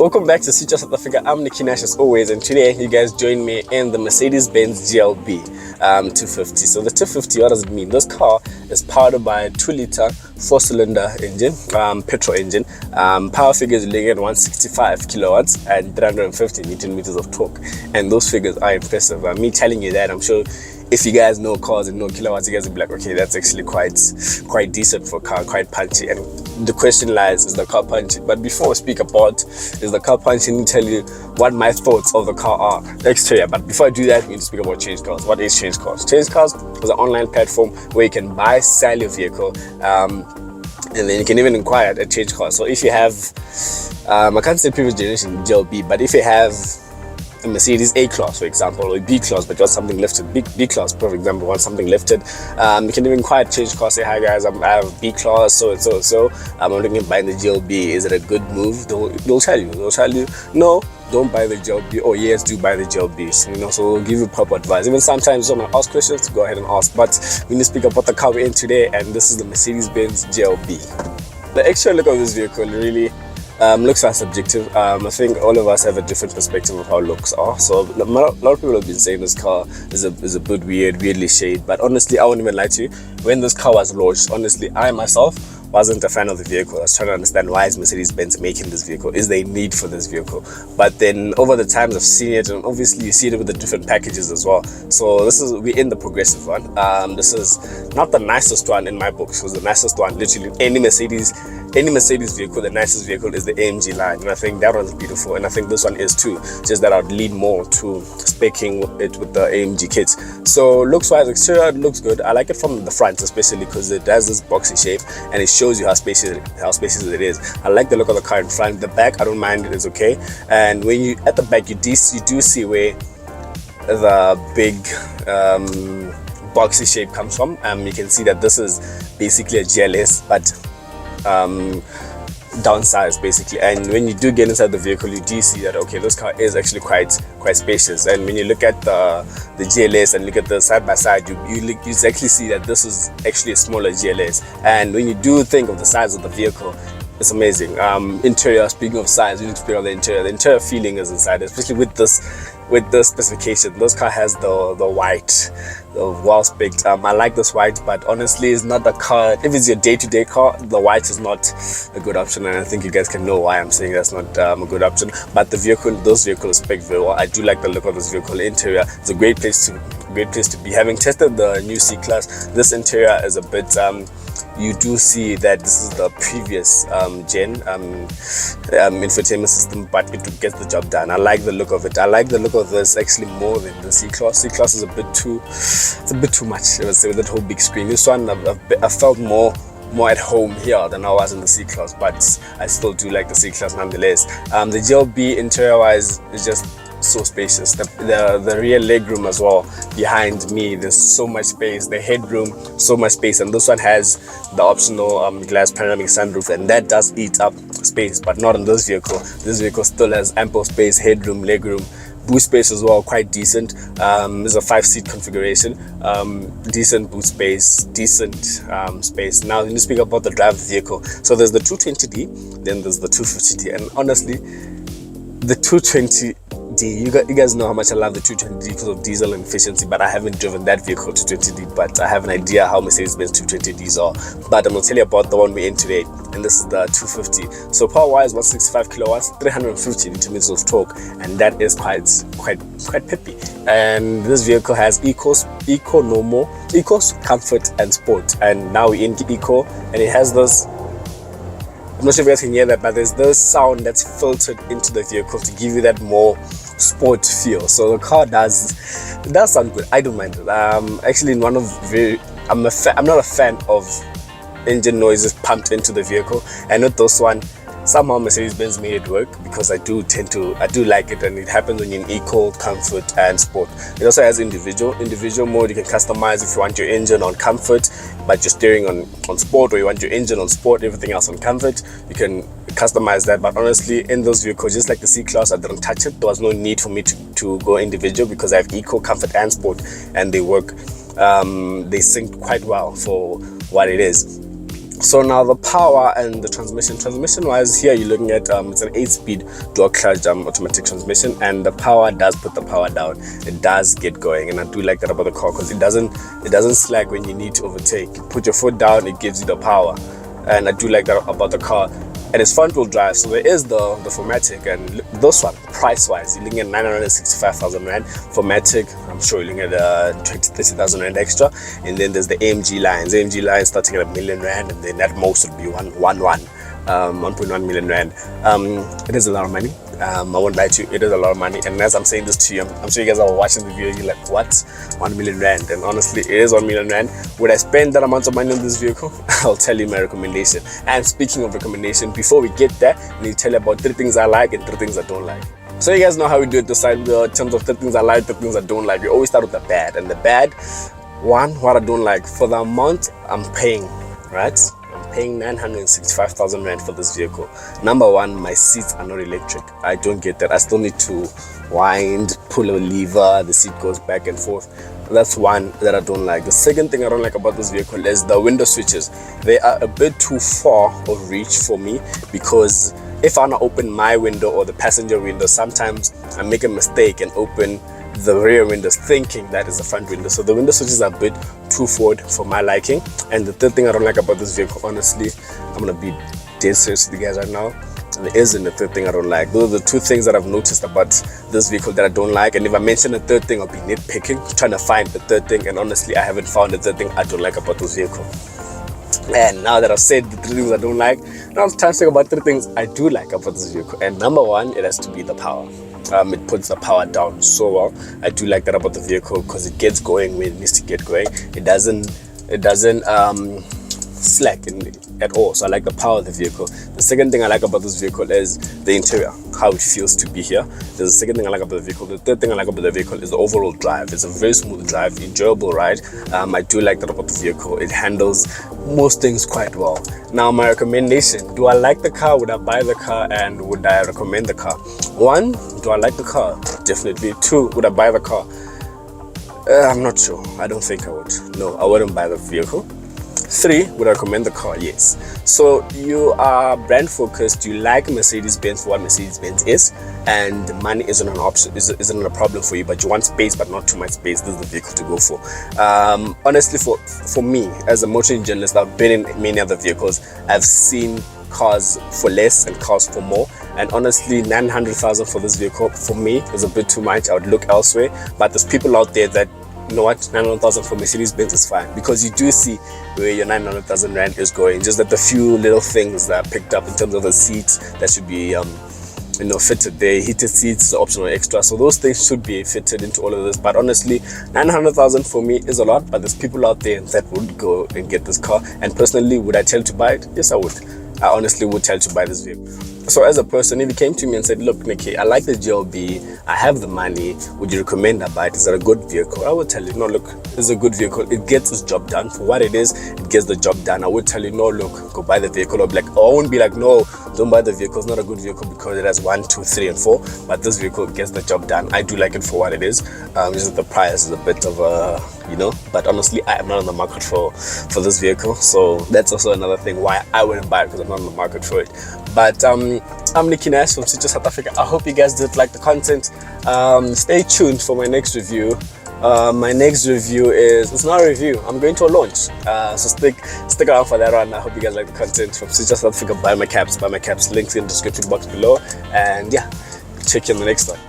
Welcome back to Sucha South Africa. I'm Nikki Nash as always, and today you guys join me in the Mercedes-Benz GLB 250. So the 250, what does it mean? This car is powered by a 2-liter 4-cylinder engine, petrol engine. Power figures looking at 165 kilowatts and 350 newton meters of torque, and those figures are impressive. Me telling you that, I'm sure if you guys know cars and know kilowatts, you guys will be like, okay, that's actually quite decent for a car, quite punchy. And the question lies, is the car punchy? But before we speak about is the car punchy, I need to tell you what my thoughts of the car are. Exterior. But before I do that, we need to speak about Change Cars. What is Change Cars? Change Cars is an online platform where you can buy, sell your vehicle, and then you can even inquire at Change Cars. So if you have, I can't say previous generation GLB, but if you have a Mercedes A-Class, for example, or a B-Class, but you want something lifted, B-Class, for example, want something lifted, you can even inquire Change Cars, say, hi guys, I have B-Class, so and so and so, I'm looking at buying the GLB, is it a good move? They'll tell you, no, don't buy the GLB, or yes, do buy the GLBs, so we'll give you proper advice. Even sometimes when I ask questions, go ahead and ask, but we need to speak about the car we're in today, and this is the Mercedes-Benz GLB. The exterior look of this vehicle really looks are subjective. I think all of us have a different perspective of how looks are. So a lot of people have been saying this car is a bit weirdly shaded. But honestly, I won't even lie to you. When this car was launched, honestly, I myself wasn't a fan of the vehicle. I was trying to understand, why is Mercedes-Benz making this vehicle? Is there a need for this vehicle? But then over the times I've seen it, and obviously you see it with the different packages as well. So we're in the progressive one. This is not the nicest one in my books. It was the nicest one. Literally any Mercedes vehicle, the nicest vehicle is the AMG line, and I think that one's beautiful, and I think this one is too. Just that I'd lean more to speccing it with the AMG kits. So looks wise, exterior looks good. I like it from the front, especially because it has this boxy shape and it shows you how spacious it is. I like the look of the car in front. The back, I don't mind, it is okay. And when you at the back, you do see where the big boxy shape comes from. You can see that this is basically a GLS, but downsized basically. And when you do get inside the vehicle, you do see that, okay, this car is actually quite spacious. And when you look at the GLS and look at the side by side, you actually see that this is actually a smaller GLS. And when you do think of the size of the vehicle, it's amazing. Interior, speaking of size, we need to speak of the interior feeling is inside, especially with this specification. This car has the white, the well-spec'd. I like this white, but honestly, it's not the car. If it's your day-to-day car, the white is not a good option, and I think you guys can know why I'm saying that's not a good option. But this vehicle is spec very well. I do like the look of this vehicle. Interior, it's a great place to be. Having tested the new C-Class, this interior is a bit. You do see that this is the previous gen infotainment system, but it gets the job done. I like the look of it. I like the look of this actually more than the C-Class. C-Class is a bit too much, I would say, with that whole big screen. This one I felt more at home here than I was in the C-Class, but I still do like the C-Class nonetheless. The GLB interior wise is just so spacious. The rear legroom as well behind me, there's so much space. The headroom, so much space, and this one has the optional glass panoramic sunroof, and that does eat up space, but not in this vehicle. This vehicle still has ample space, headroom, legroom, boot space as well, quite decent. It's a 5-seat configuration, decent boot space, decent space. Now, when you speak about the drive vehicle, so there's the 220D, then there's the 250D, and honestly, the 220D, you guys know how much I love the 220D because of diesel and efficiency, but I haven't driven that vehicle 220D, but I have an idea how Mercedes-Benz 220Ds are. But I'm going to tell you about the one we're in today, and this is the 250. So power-wise, 165 kilowatts, 350 newton meters of torque, and that is quite peppy. And this vehicle has Eco, Normal, Eco, Comfort, and Sport. And now we're in Eco, and it has this. I'm not sure if you guys can hear that, but there's this sound that's filtered into the vehicle to give you that more sport feel. So the car does sound good. I don't mind it. Actually, I'm not a fan of engine noises pumped into the vehicle, and with this one, somehow Mercedes-Benz made it work, because I do like it, and it happens when you're in Eco, Comfort, and Sport. It also has individual mode. You can customize if you want your engine on Comfort but you're steering on Sport, or you want your engine on Sport, everything else on Comfort. You can customize that. But honestly, in those vehicles, just like the C-Class, I didn't touch it. There was no need for me to go individual, because I have Eco, Comfort, and Sport, and they work. They sync quite well for what it is. So now the power and the transmission wise, here you're looking at it's an 8-speed dual clutch automatic transmission, and the power does put the power down. It does get going, and I do like that about the car because it doesn't slack when you need to overtake. You put your foot down, it gives you the power, and I do like that about the car. And it's front wheel drive, so there is the 4MATIC, and this one price wise you're looking at 965,000 rand. 4MATIC, I'm sure you're looking at 30,000 rand extra. And then there's the AMG lines starting at 1 million rand, and then at most would be 1.1 million rand. It is a lot of money. I won't lie to you, it is a lot of money. And as I'm saying this to you, I'm sure you guys are watching the video, you're like, what? 1 million rand? And honestly, it is 1 million rand. Would I spend that amount of money on this vehicle? I'll tell you my recommendation. And speaking of recommendation, before we get there, I need to tell you about 3 things I like and 3 things I don't like. So you guys know how we do it this side in terms of 3 things I like, 3 things I don't like. We always start with the bad. And the bad, one, what I don't like, for the amount I'm paying, right? Paying 965,000 rand for this vehicle. Number one, my seats are not electric. I don't get that. I still need to wind, pull a lever, the seat goes back and forth. That's one that I don't like. The second thing I don't like about this vehicle is the window switches. They are a bit too far of reach for me, because if I want to open my window or the passenger window, sometimes I make a mistake and open the rear windows thinking that is the front window. So the window switches are a bit too forward for my liking. And the third thing I don't like about this vehicle, honestly, I'm gonna be dead serious with you guys right now, and there isn't a third thing I don't like. Those are the 2 things that I've noticed about this vehicle that I don't like. And if I mention a third thing, I'll be nitpicking, trying to find the third thing, and honestly I haven't found the third thing I don't like about this vehicle. And now that I've said the 3 things I don't like, now it's time to talk about 3 things I do like about this vehicle. And number one, it has to be the power. It puts the power down so well. I do like that about the vehicle, because it gets going when it needs to get going. It doesn't slack at all. So I like the power of the vehicle. The second thing I like about this vehicle is the interior, how it feels to be here. There's the second thing I like about the vehicle. The third thing I like about the vehicle is the overall drive. It's a very smooth drive, enjoyable ride. I do like that about the vehicle. It handles most things quite well. Now, my recommendation: do I like the car? Would I buy the car? And would I recommend the car? 1, do I like the car? Definitely. 2, would I buy the car? I'm not sure. I don't think I would. No, I wouldn't buy the vehicle. 3, would I recommend the car? Yes. So you are brand focused, you like Mercedes-Benz for what Mercedes-Benz is, and money isn't an option, isn't a problem for you, but you want space but not too much space. This is the vehicle to go for. Honestly, for me as a motoring journalist, I've been in many other vehicles. I've seen cars for less and cars for more, and honestly 900,000 for this vehicle for me is a bit too much. I would look elsewhere, but there's people out there that, you know what, 900,000 for Mercedes-Benz is fine, because you do see where your 900,000 rand is going. Just that the few little things that are picked up in terms of the seats that should be fitted there, heated seats, the optional extra, so those things should be fitted into all of this. But honestly, 900,000 for me is a lot, but there's people out there that would go and get this car. And personally, would I tell you to buy it? Yes, I would. I honestly would tell you to buy this vehicle. So as a person, if you came to me and said, look, Nikki, I like the GLB, I have the money, would you recommend I buy it? Is that a good vehicle? I would tell you, no, look, it's a good vehicle. It gets its job done. For what it is, it gets the job done. I would tell you, no, look, go buy the vehicle. Or I won't be like, no, don't buy the vehicle. It's not a good vehicle because it has 1, 2, 3, and 4. But this vehicle gets the job done. I do like it for what it is. Just the price is a bit of a, but honestly, I am not on the market for this vehicle. So that's also another thing why I wouldn't buy it, because I'm not on the market for it. But I'm Nicky Nash from City, South Africa. I hope you guys did like the content. Stay tuned for my next review. My next review it's not a review, I'm going to a launch. So stick around for that one. I hope you guys like the content from City, South Africa. Buy my caps, links in the description box below. And yeah, check you on the next one.